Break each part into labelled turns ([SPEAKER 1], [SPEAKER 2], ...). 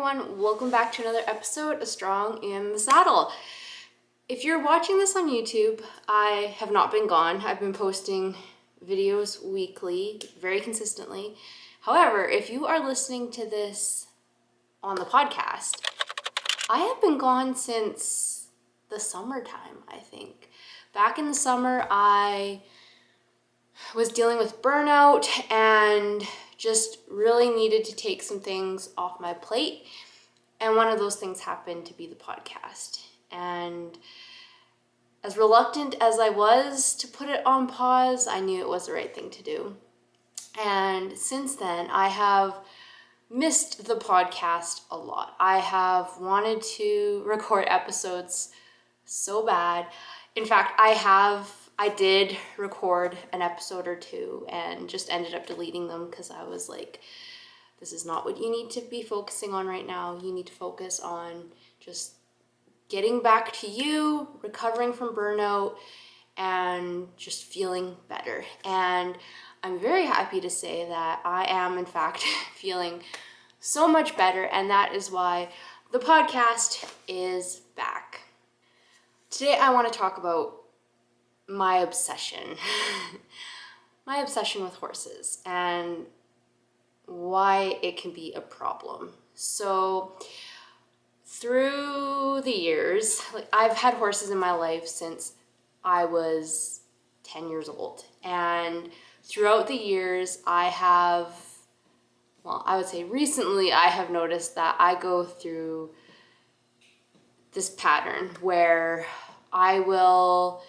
[SPEAKER 1] everyone, welcome back to another episode of Strong in the Saddle. If you're watching this on YouTube, I have not been gone. I've been posting videos weekly, very consistently. However, if you are listening to this on the podcast, I have been gone since the summertime, I think. Back in the summer, I was dealing with burnout and just really needed to take some things off my plate. And one of those things happened to be the podcast. And as reluctant as I was to put it on pause, I knew it was the right thing to do. And since then, I have missed the podcast a lot. I have wanted to record episodes so bad. In fact, I did record an episode or two and just ended up deleting them because I was like, this is not what you need to be focusing on right now. You need to focus on just getting back to you, recovering from burnout, and just feeling better. And I'm very happy to say that I am, in fact, feeling so much better, and that is why the podcast is back. Today I want to talk about my obsession. My obsession with horses and why it can be a problem. So through the years, I've had horses in my life since I was 10 years old. And throughout the years, I would say recently, I have noticed that I go through this pattern where I will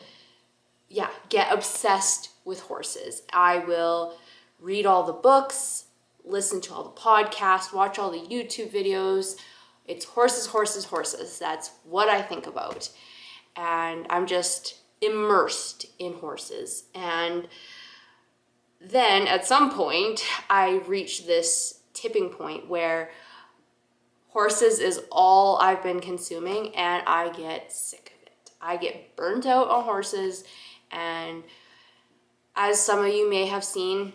[SPEAKER 1] get obsessed with horses. I will read all the books, listen to all the podcasts, watch all the YouTube videos. It's horses, horses, horses. That's what I think about. And I'm just immersed in horses. And then at some point, I reach this tipping point where horses is all I've been consuming and I get sick of it. I get burnt out on horses. And as some of you may have seen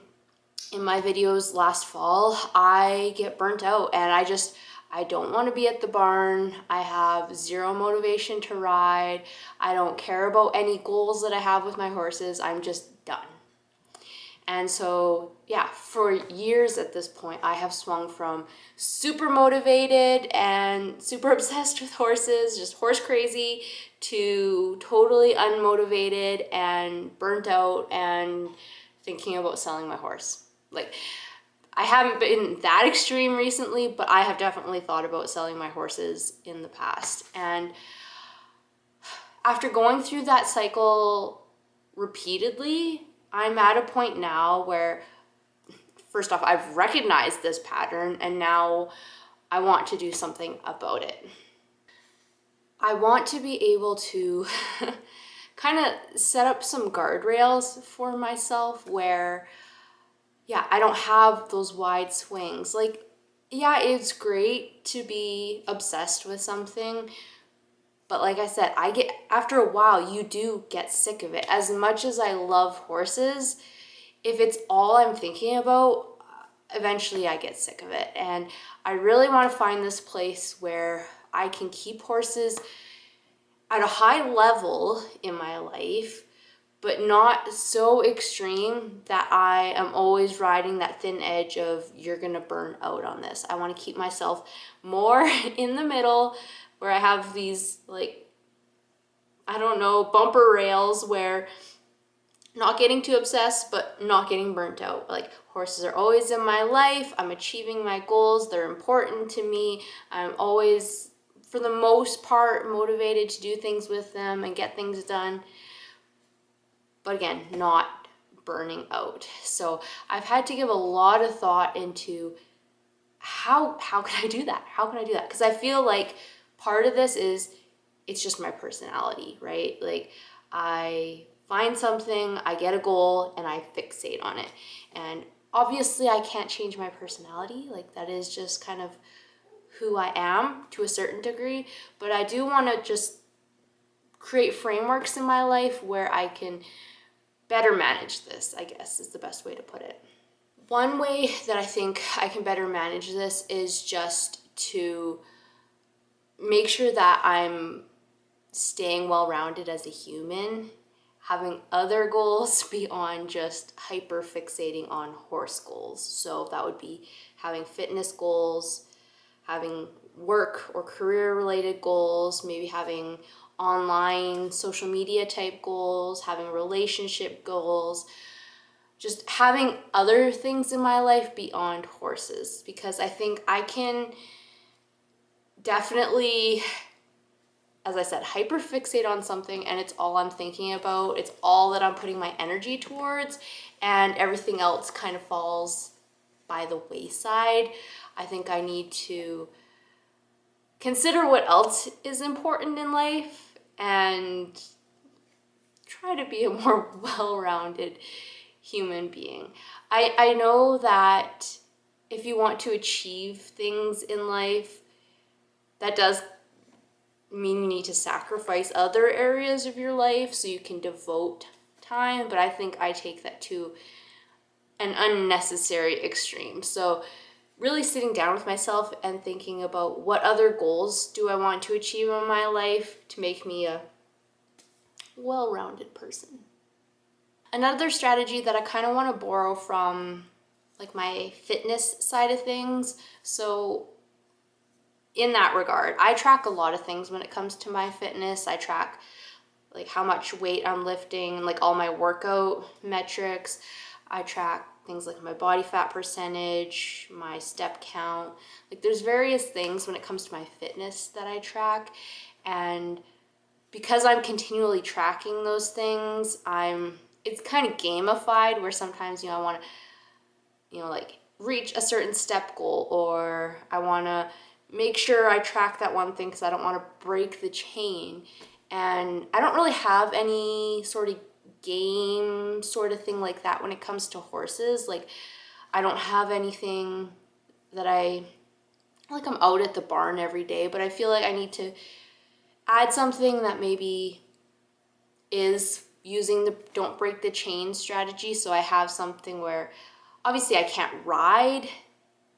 [SPEAKER 1] in my videos last fall, I get burnt out and I don't want to be at the barn. I have zero motivation to ride. I don't care about any goals that I have with my horses. I'm just done. And so, for years at this point, I have swung from super motivated and super obsessed with horses, just horse crazy, to totally unmotivated and burnt out and thinking about selling my horse. I haven't been that extreme recently, but I have definitely thought about selling my horses in the past. And after going through that cycle repeatedly, I'm at a point now where, first off, I've recognized this pattern and now I want to do something about it. I want to be able to kind of set up some guardrails for myself where, I don't have those wide swings. It's great to be obsessed with something, but like I said, after a while, you do get sick of it. As much as I love horses, if it's all I'm thinking about, eventually I get sick of it. And I really want to find this place where I can keep horses at a high level in my life, but not so extreme that I am always riding that thin edge of you're gonna burn out on this. I want to keep myself more in the middle where I have these bumper rails where not getting too obsessed, but not getting burnt out. Horses are always in my life. I'm achieving my goals. They're important to me. I'm always, for the most part, motivated to do things with them and get things done. But again, not burning out. So I've had to give a lot of thought into how can I do that? How can I do that? Because I feel like part of this is it's just my personality, right? I find something, I get a goal, and I fixate on it. And obviously I can't change my personality. That is just kind of who I am to a certain degree. But I do want to just create frameworks in my life where I can better manage this, I guess is the best way to put it. One way that I think I can better manage this is just to make sure that I'm staying well-rounded as a human, having other goals beyond just hyper fixating on horse goals. So that would be having fitness goals, having work or career related goals, maybe having online social media type goals, having relationship goals, just having other things in my life beyond horses, because I think I can definitely, as I said, hyperfixate on something and it's all I'm thinking about. It's all that I'm putting my energy towards, and everything else kind of falls by the wayside. I think I need to consider what else is important in life and try to be a more well-rounded human being. I know that if you want to achieve things in life, that does mean you need to sacrifice other areas of your life so you can devote time, but I think I take that to an unnecessary extreme. So really sitting down with myself and thinking about what other goals do I want to achieve in my life to make me a well-rounded person. Another strategy that I kind of want to borrow from like my fitness side of things. So in that regard, I track a lot of things when it comes to my fitness. I track like how much weight I'm lifting, like all my workout metrics. I track things like my body fat percentage, my step count. Like there's various things when it comes to my fitness that I track. And because I'm continually tracking those things, it's kind of gamified where sometimes, I want to, like reach a certain step goal, or I want to make sure I track that one thing because I don't want to break the chain. And I don't really have any sort of game sort of thing like that when it comes to horses. Like I don't have anything that like I'm out at the barn every day, but I feel like I need to add something that maybe is using the don't break the chain strategy. So I have something where obviously I can't ride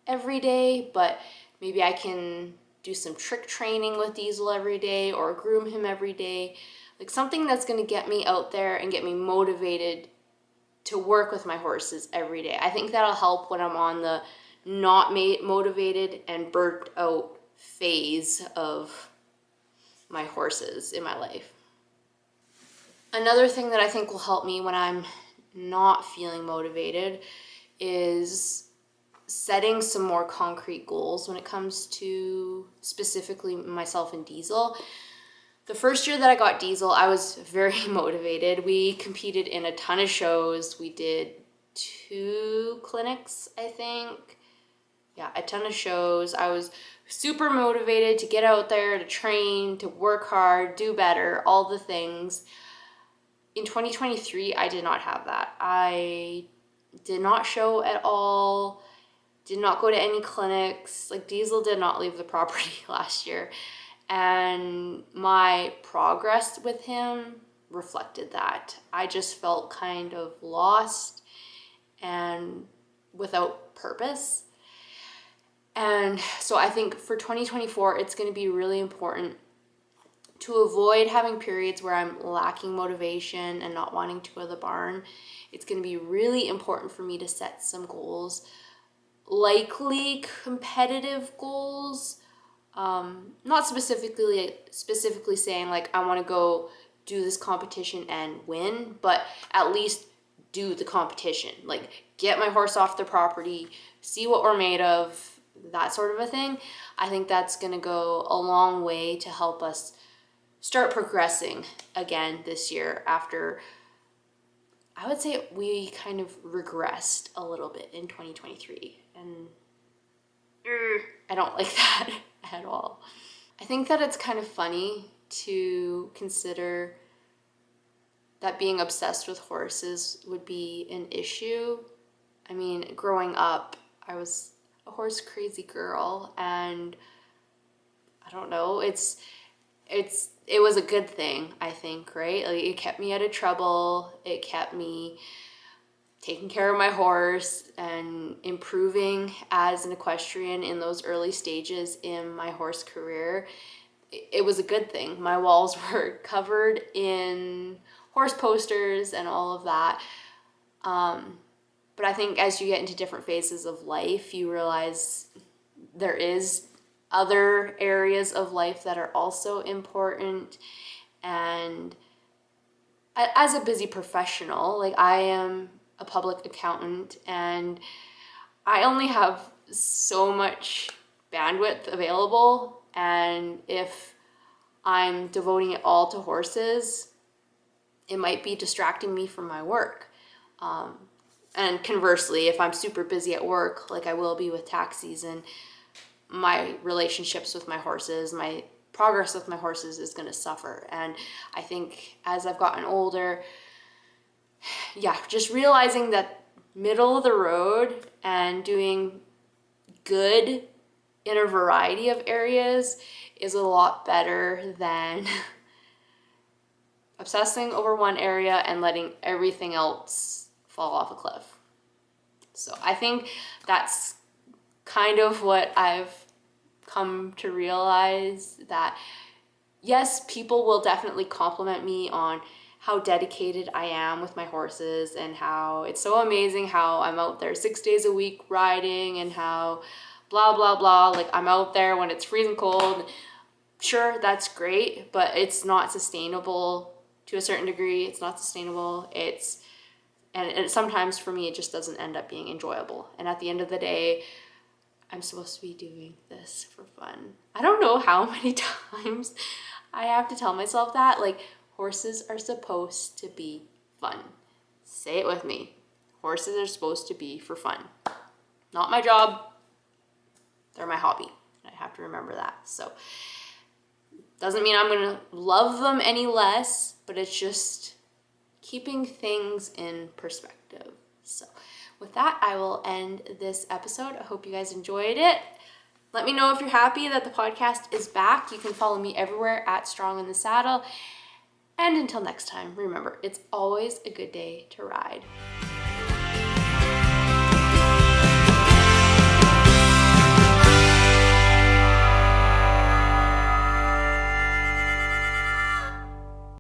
[SPEAKER 1] every day, but maybe I can do some trick training with Diesel every day or groom him every day. Like something that's going to get me out there and get me motivated to work with my horses every day. I think that'll help when I'm on the not motivated and burnt out phase of my horses in my life. Another thing that I think will help me when I'm not feeling motivated is setting some more concrete goals when it comes to specifically myself and Diesel. The first year that I got Diesel, I was very motivated. We competed in a ton of shows. We did 2 clinics, I think. Yeah, a ton of shows. I was super motivated to get out there, to train, to work hard, do better, all the things. In 2023, I did not have that. I did not show at all, did not go to any clinics. Like Diesel did not leave the property last year. And my progress with him reflected that. I just felt kind of lost and without purpose. And so I think for 2024, it's going to be really important to avoid having periods where I'm lacking motivation and not wanting to go to the barn. It's going to be really important for me to set some goals, likely competitive goals. Not specifically saying like I want to go do this competition and win, but at least do the competition. Like get my horse off the property, see what we're made of, that sort of a thing. I think that's going to go a long way to help us start progressing again this year after, I would say we kind of regressed a little bit in 2023. And I don't like that at all. I think that it's kind of funny to consider that being obsessed with horses would be an issue. I mean, growing up, I was a horse crazy girl, and I don't know, it was a good thing, I think, right? Like it kept me out of trouble. It kept me taking care of my horse and improving as an equestrian in those early stages in my horse career, it was a good thing. My walls were covered in horse posters and all of that. But I think as you get into different phases of life, you realize there is other areas of life that are also important. And as a busy professional, like I am a public accountant and I only have so much bandwidth available. And if I'm devoting it all to horses, it might be distracting me from my work. And conversely, if I'm super busy at work, like I will be with tax season, my relationships with my horses, my progress with my horses is going to suffer. And I think as I've gotten older, just realizing that middle of the road and doing good in a variety of areas is a lot better than obsessing over one area and letting everything else fall off a cliff. So I think that's kind of what I've come to realize, that yes, people will definitely compliment me on how dedicated I am with my horses and how it's so amazing how I'm out there 6 days a week riding and how blah, blah, blah. Like I'm out there when it's freezing cold. Sure, that's great, but it's not sustainable to a certain degree. It's not sustainable. And sometimes for me, it just doesn't end up being enjoyable. And at the end of the day, I'm supposed to be doing this for fun. I don't know how many times I have to tell myself that. Like, horses are supposed to be fun. Say it with me. Horses are supposed to be for fun. Not my job. They're my hobby. I have to remember that. So, doesn't mean I'm going to love them any less, but it's just keeping things in perspective. So with that, I will end this episode. I hope you guys enjoyed it. Let me know if you're happy that the podcast is back. You can follow me everywhere at Strong in the Saddle. And until next time, remember, it's always a good day to ride.